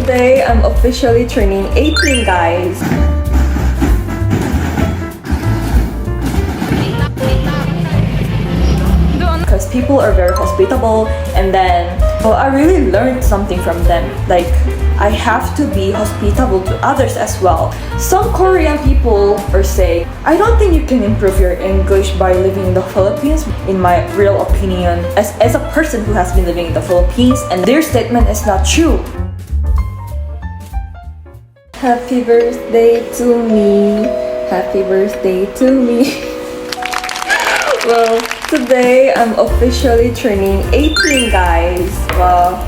Today I'm officially turning 18, guys. Because people are very hospitable, and then I really learned something from them. Like, I have to be hospitable to others as well. Some Korean people are saying, I don't think you can improve your English by living in the Philippines. In my real opinion, as a person who has been living in the Philippines, and their statement is not true. Happy birthday to me. Happy birthday to me. Well, today I'm officially turning 18, guys. Wow.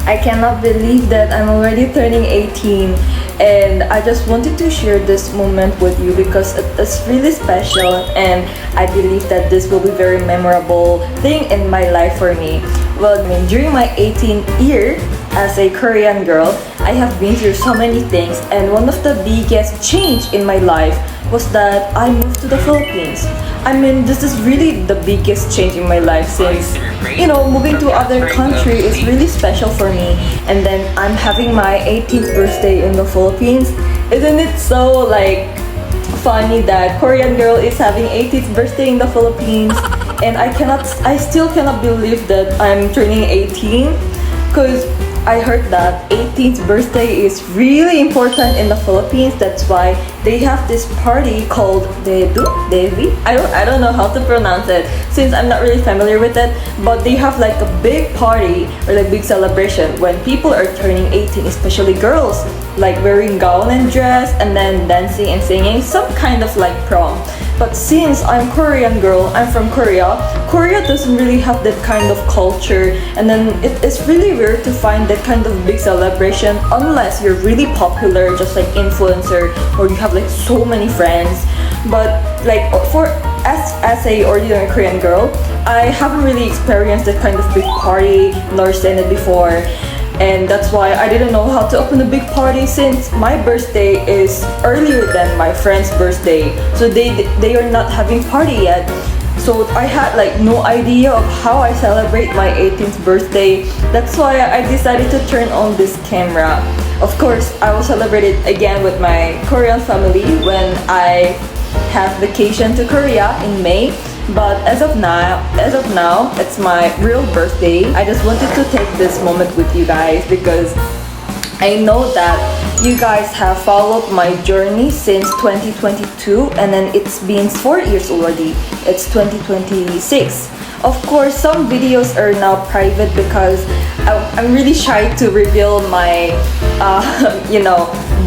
I cannot believe that I'm already turning 18, and I just wanted to share this moment with you because it's really special, and I believe that this will be very memorable thing in my life for me. Well, during my 18th year as a Korean girl, I have been through so many things, and one of the biggest change in my life was that I moved to the Philippines. I mean, this is really the biggest change in my life since, moving to other country is really special for me. And then I'm having my 18th birthday in the Philippines. Isn't it so funny that Korean girl is having 18th birthday in the Philippines? And I still cannot believe that I'm turning 18, because I heard that 18th birthday is really important in the Philippines. That's why they have this party called Devi. I don't know how to pronounce it since I'm not really familiar with it, but they have like a big party or like big celebration when people are turning 18, especially girls, like wearing gown and dress and then dancing and singing, some kind of like prom. But since I'm Korean girl, I'm from Korea, Korea doesn't really have that kind of culture, and then it's really rare to find that kind of big celebration unless you're really popular, just like influencer, or you have like so many friends. But like as a ordinary Korean girl, I haven't really experienced that kind of big party nor seen it before. And that's why I didn't know how to open a big party since my birthday is earlier than my friend's birthday. So they are not having party yet. So I had like no idea of how I celebrate my 18th birthday. That's why I decided to turn on this camera. Of course, I will celebrate it again with my Korean family when I have vacation to Korea in May. But as of now, it's my real birthday. I just wanted to take this moment with you guys because I know that you guys have followed my journey since 2022, and then it's been 4 years already. It's 2026. Of course, some videos are now private because I'm really shy to reveal my,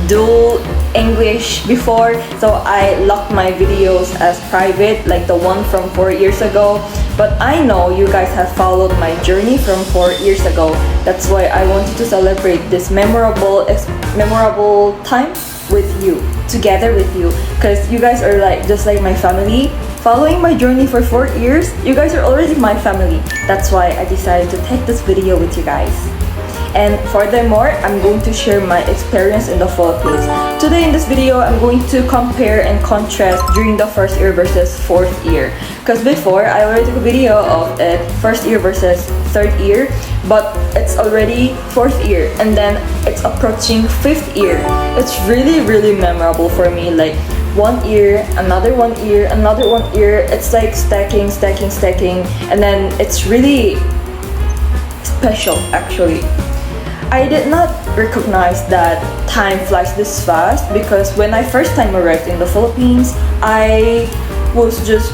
dual English before, so I locked my videos as private, like the one from 4 years ago. But I know you guys have followed my journey from 4 years ago. That's why I wanted to celebrate this memorable time with you, together with you, because you guys are just like my family. Following my journey for 4 years, you guys are already my family. That's why I decided to take this video with you guys. And furthermore, I'm going to share my experience in the Philippines. Today in this video, I'm going to compare and contrast during the first year versus fourth year. Because before, I already took a video of it, first year versus third year, but it's already fourth year, and then it's approaching fifth year. It's really, really memorable for me. Like 1 year, another 1 year, another 1 year. It's like stacking, and then it's really special actually. I did not recognize that time flies this fast because when I first time arrived in the Philippines, I was just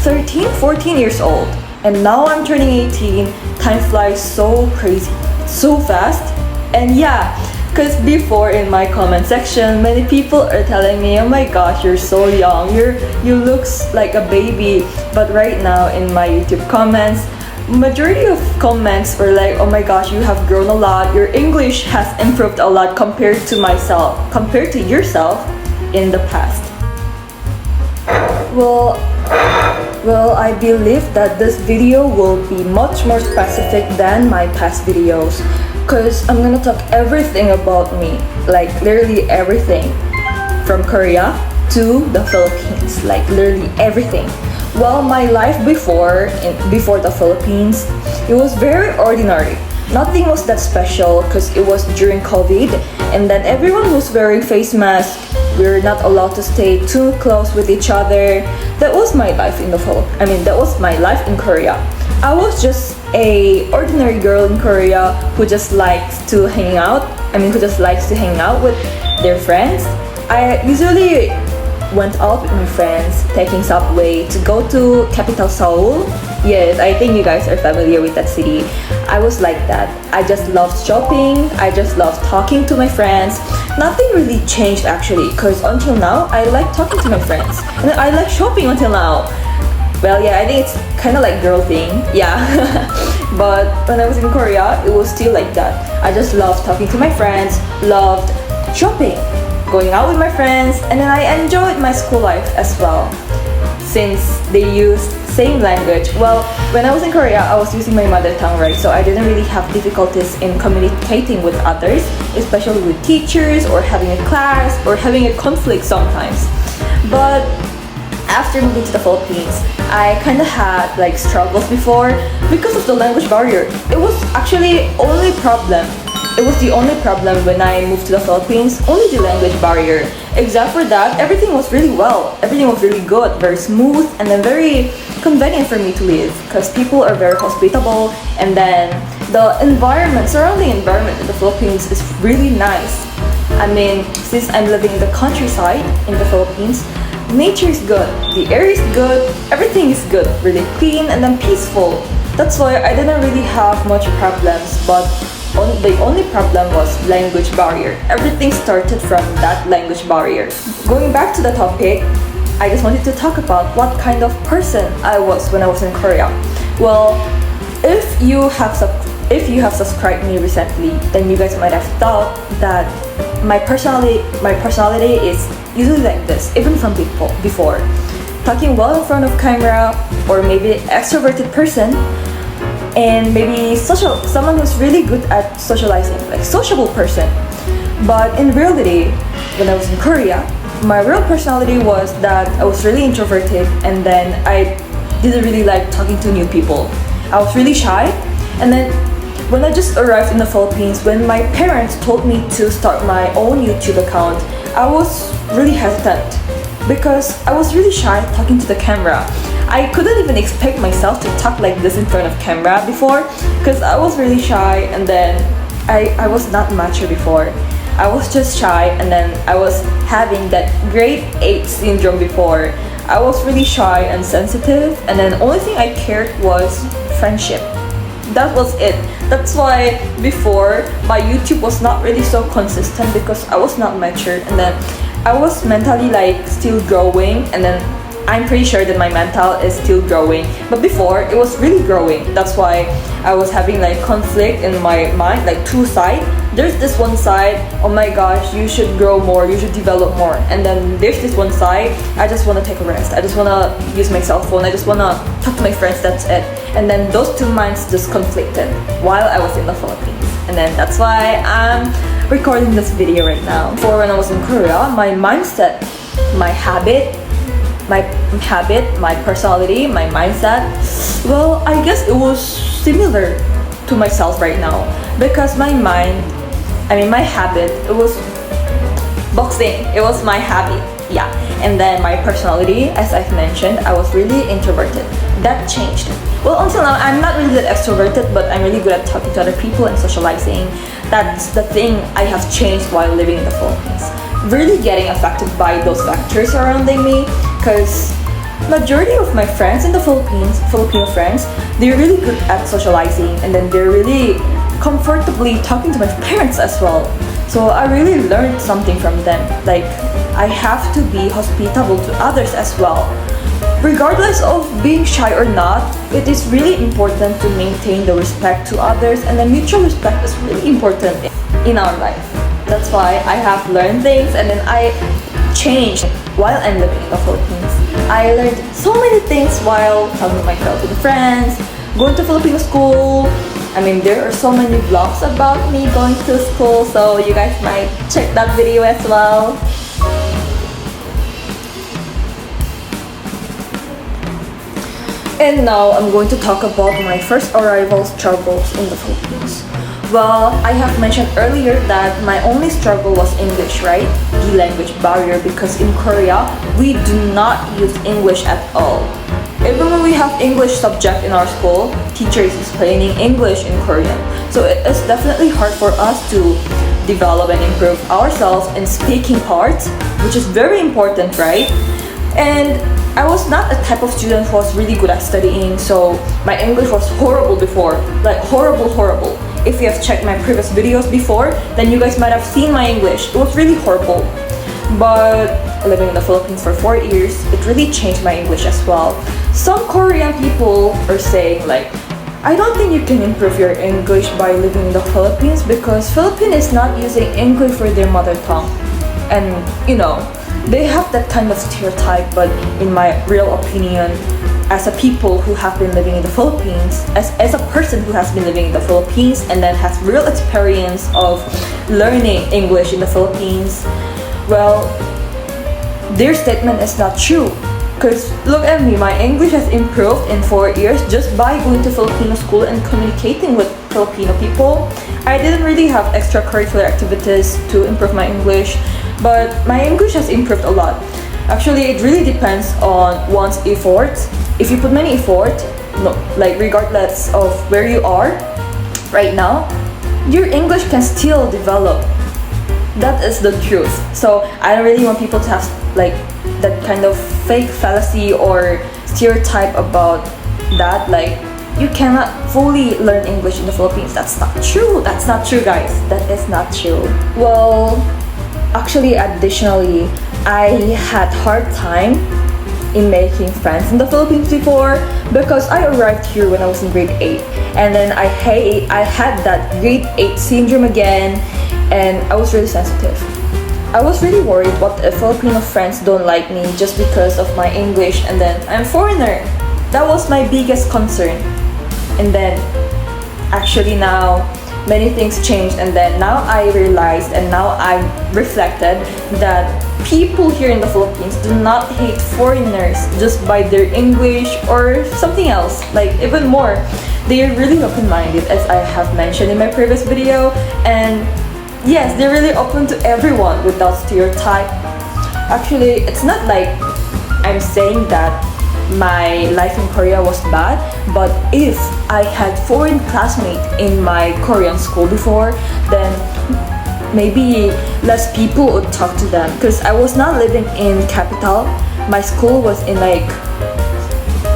13, 14 years old. And now I'm turning 18. Time flies so crazy, so fast. And yeah, because before in my comment section, many people are telling me, oh my gosh, you're so young, you look like a baby. But right now in my YouTube comments, majority of comments were like, oh my gosh, you have grown a lot, your English has improved a lot compared to yourself in the past. Well, I believe that this video will be much more specific than my past videos, because I'm gonna talk everything about me, like literally everything, from Korea to the Philippines, like literally everything. Well, my life before the Philippines, it was very ordinary. Nothing was that special because it was during COVID, and then everyone was wearing face masks. We're not allowed to stay too close with each other. That was my life in the Philippines. That was my life in Korea. I was just a ordinary girl in Korea who just likes to hang out. Who just likes to hang out with their friends. I usually went out with my friends, taking subway to go to capital Seoul. Yes, I think you guys are familiar with that city. I was like that. I just loved shopping. I just loved talking to my friends. Nothing really changed actually, because until now, I like talking to my friends. And I like shopping until now. Well, yeah, I think it's kind of like girl thing. Yeah. But when I was in Korea, it was still like that. I just loved talking to my friends, loved shopping, going out with my friends, and then I enjoyed my school life as well. Since they used same language. Well, when I was in Korea, I was using my mother tongue, right? So I didn't really have difficulties in communicating with others, especially with teachers or having a class or having a conflict sometimes. But after moving to the Philippines, I kind of had like struggles before because of the language barrier. It was actually only problem. It was the only problem when I moved to the Philippines, only the language barrier. Except for that, everything was really well. Everything was really good, very smooth, and then very convenient for me to live because people are very hospitable, and then the surrounding environment in the Philippines is really nice. Since I'm living in the countryside in the Philippines, nature is good, the air is good, everything is good, really clean and then peaceful. That's why I didn't really have much problems, but the only problem was language barrier. Everything started from that language barrier. Going back to the topic, I just wanted to talk about what kind of person I was when I was in Korea. Well, if you have subscribed me recently, then you guys might have thought that my personality is usually like this, even from before. Talking well in front of camera, or maybe extroverted person, and maybe someone who's really good at socializing, like sociable person. But in reality, when I was in Korea, my real personality was that I was really introverted, and then I didn't really like talking to new people. I was really shy, and then when I just arrived in the Philippines, when my parents told me to start my own YouTube account, I was really hesitant because I was really shy talking to the camera. I couldn't even expect myself to talk like this in front of camera before because I was really shy, and then I was not mature before. I was just shy, and then I was having that grade 8 syndrome before. I was really shy and sensitive, and then the only thing I cared was friendship. That was it. That's why before my YouTube was not really so consistent because I was not mature, and then I was mentally like still growing, and then I'm pretty sure that my mental is still growing, but before it was really growing. That's why I was having like conflict in my mind, like two sides. There's this one side, oh my gosh, you should grow more, you should develop more, and then there's this one side, I just want to take a rest, I just want to use my cell phone, I just want to talk to my friends, that's it. And then those two minds just conflicted while I was in the Philippines, and then that's why I'm recording this video right now. Before, when I was in Korea, my mindset, my habit, my personality, my mindset, well, I guess it was similar to myself right now because my habit, it was boxing. It was my habit, yeah. And then my personality, as I've mentioned, I was really introverted. That changed. Well, until now, I'm not really that extroverted, but I'm really good at talking to other people and socializing. That's the thing I have changed while living in the Philippines. Really getting affected by those factors surrounding me, because majority of my friends in the Philippines, Filipino friends, they're really good at socializing, and then they're really comfortably talking to my parents as well. So I really learned something from them. Like, I have to be hospitable to others as well. Regardless of being shy or not, it is really important to maintain the respect to others, and the mutual respect is really important in our life. That's why I have learned things, and then I changed while I'm living in the Philippines. I learned so many things while talking to the friends, going to Filipino school. There are so many vlogs about me going to school, so you guys might check that video as well. And now I'm going to talk about my first arrival struggles in the Philippines. Well, I have mentioned earlier that my only struggle was English, right? The language barrier, because in Korea, we do not use English at all. Even when we have English subject in our school, teacher is explaining English in Korean. So it's definitely hard for us to develop and improve ourselves in speaking part, which is very important, right? And I was not a type of student who was really good at studying, so my English was horrible before, like horrible. If you have checked my previous videos before, then you guys might have seen my English. It was really horrible. But living in the Philippines for 4 years, it really changed my English as well. Some Korean people are saying like, I don't think you can improve your English by living in the Philippines because Philippines is not using English for their mother tongue. And they have that kind of stereotype, but in my real opinion, as a people who have been living in the Philippines, as a person who has been living in the Philippines and then has real experience of learning English in the Philippines, well, their statement is not true. Because look at me, my English has improved in 4 years just by going to Filipino school and communicating with Filipino people. I didn't really have extracurricular activities to improve my English, but my English has improved a lot. Actually, it really depends on one's effort. If you put many effort, like regardless of where you are right now, your English can still develop. That is the truth. So I don't really want people to have like that kind of fake fallacy or stereotype about that. Like, you cannot fully learn English in the Philippines. That's not true. That's not true, guys. That is not true. Well, actually, additionally, I had hard time in making friends in the Philippines before because I arrived here when I was in grade 8, and then I had that grade 8 syndrome again, and I was really sensitive. I was really worried what if Filipino friends don't like me just because of my English, and then I'm foreigner. That was my biggest concern. And then actually now many things changed, and then now I realized and now I reflected that people here in the Philippines do not hate foreigners just by their English or something else, like even more. They are really open-minded, as I have mentioned in my previous video, and yes, they're really open to everyone without stereotype. Actually, it's not like I'm saying that my life in Korea was bad, but if I had foreign classmates in my Korean school before, then maybe less people would talk to them, because I was not living in capital. My school was in like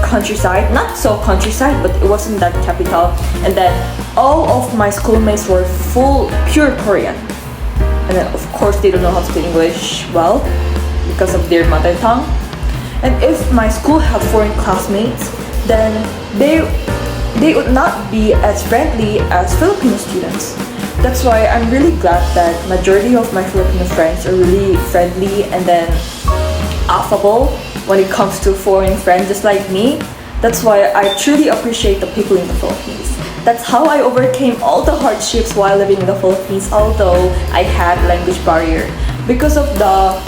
countryside, not so countryside, but it wasn't that capital, and then all of my schoolmates were full pure Korean, and then of course they don't know how to speak English well because of their mother tongue. And if my school had foreign classmates, then they would not be as friendly as Filipino students. That's why I'm really glad that majority of my Filipino friends are really friendly and then affable when it comes to foreign friends just like me. That's why I truly appreciate the people in the Philippines. That's how I overcame all the hardships while living in the Philippines, although I had language barrier. Because of the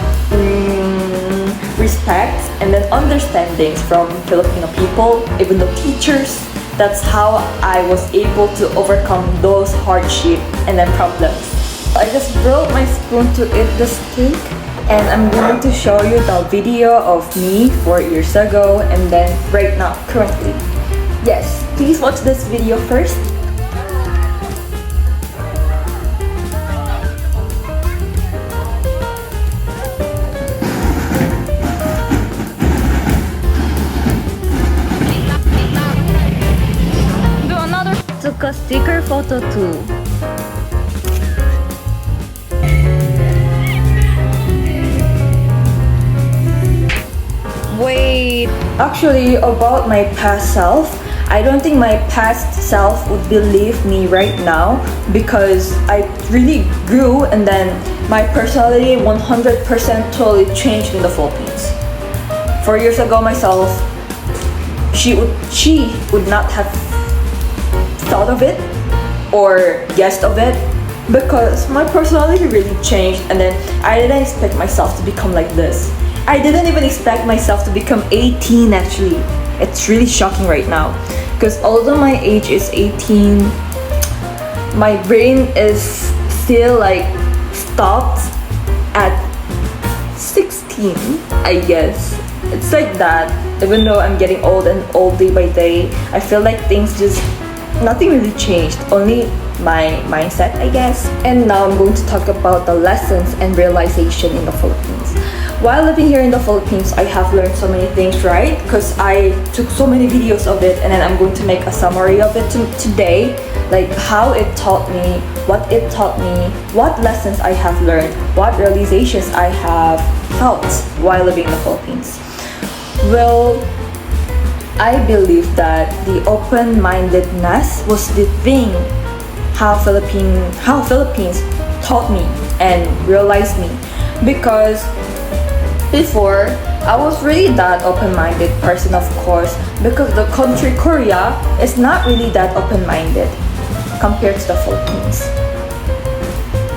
respect and then understandings from Filipino people, even the teachers, that's how I was able to overcome those hardships and then problems. I just broke my spoon to eat the steak, and I'm going to show you the video of me 4 years ago and then right now, currently. Yes, please watch this video first. Took a sticker photo too. Wait, actually about my past self, I don't think my past self would believe me right now because I really grew and then my personality 100% totally changed in the Philippines. 4 years ago myself, she would not have thought of it or guessed of it because my personality really changed, and then I didn't expect myself to become like this. I didn't even expect myself to become 18 actually. It's really shocking right now because although my age is 18, my brain is still like stopped at 16, I guess. It's like that. Even though I'm getting old and old day by day, I feel like things just, nothing really changed. Only my mindset, I guess. And now I'm going to talk about the lessons and realization in the Philippines. While living here in the Philippines, I have learned so many things, right? Because I took so many videos of it, and then I'm going to make a summary of it today, like how it taught me, what it taught me, what lessons I have learned, what realizations I have felt while living in the Philippines. Well, I believe that the open-mindedness was the thing how Philippines taught me and realized me, because before I was really that open-minded person, of course, because the country Korea is not really that open-minded compared to the Philippines.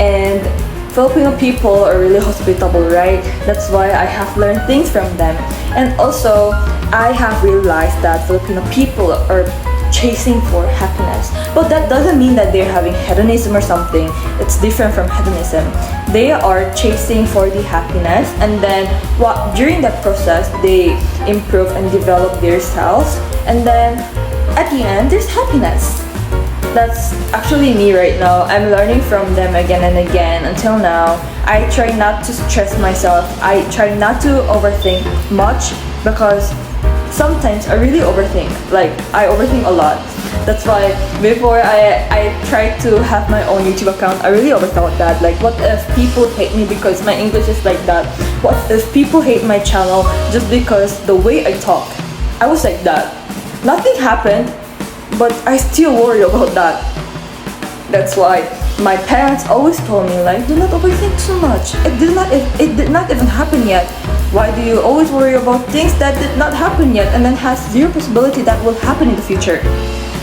And Filipino people are really hospitable, right? That's why I have learned things from them. And also, I have realized that Filipino people are chasing for happiness. But that doesn't mean that they're having hedonism or something. It's different from hedonism. They are chasing for the happiness, and then during that process, they improve and develop themselves. And then at the end, there's happiness. That's actually me right now. I'm learning from them again and again until now. I try not to stress myself. I try not to overthink much, because sometimes I really overthink. Like, I overthink a lot. That's why before I tried to have my own YouTube account, I really overthought that. Like, what if people hate me because my English is like that? What if people hate my channel just because the way I talk? I was like that. Nothing happened, but I still worry about that. That's why my parents always told me, like, do not overthink too much. It did not even happen yet. Why do you always worry about things that did not happen yet and then has zero possibility that will happen in the future?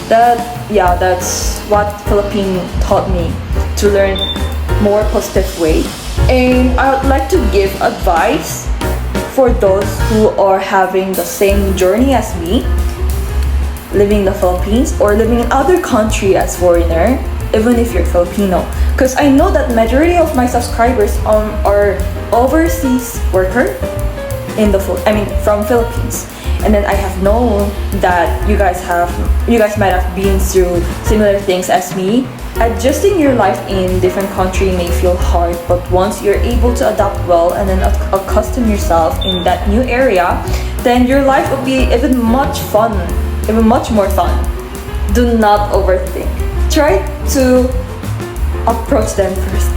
That's what Philippine taught me, to learn more positive way. And I would like to give advice for those who are having the same journey as me, living in the Philippines or living in other country as foreigner, even if you're Filipino. Because I know that majority of my subscribers are overseas worker from Philippines. And then I have known that you guys might have been through similar things as me. Adjusting your life in different country may feel hard, but once you're able to adapt well and then accustom yourself in that new area, then your life will be even much more fun. Do not overthink. Try to approach them first,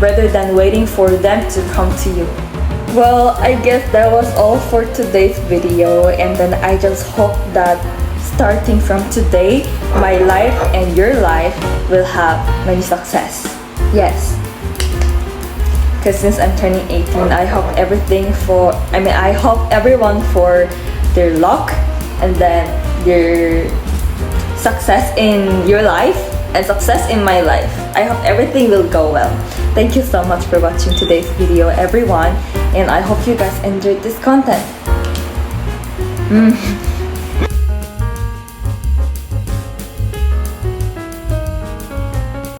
rather than waiting for them to come to you. Well, I guess that was all for today's video, and then I just hope that starting from today, my life and your life will have many success. Yes. Because since I'm turning 18, I hope I hope everyone for their luck, and then their success in your life and success in my life. I hope everything will go well. Thank you so much for watching today's video, everyone, and I hope you guys enjoyed this content.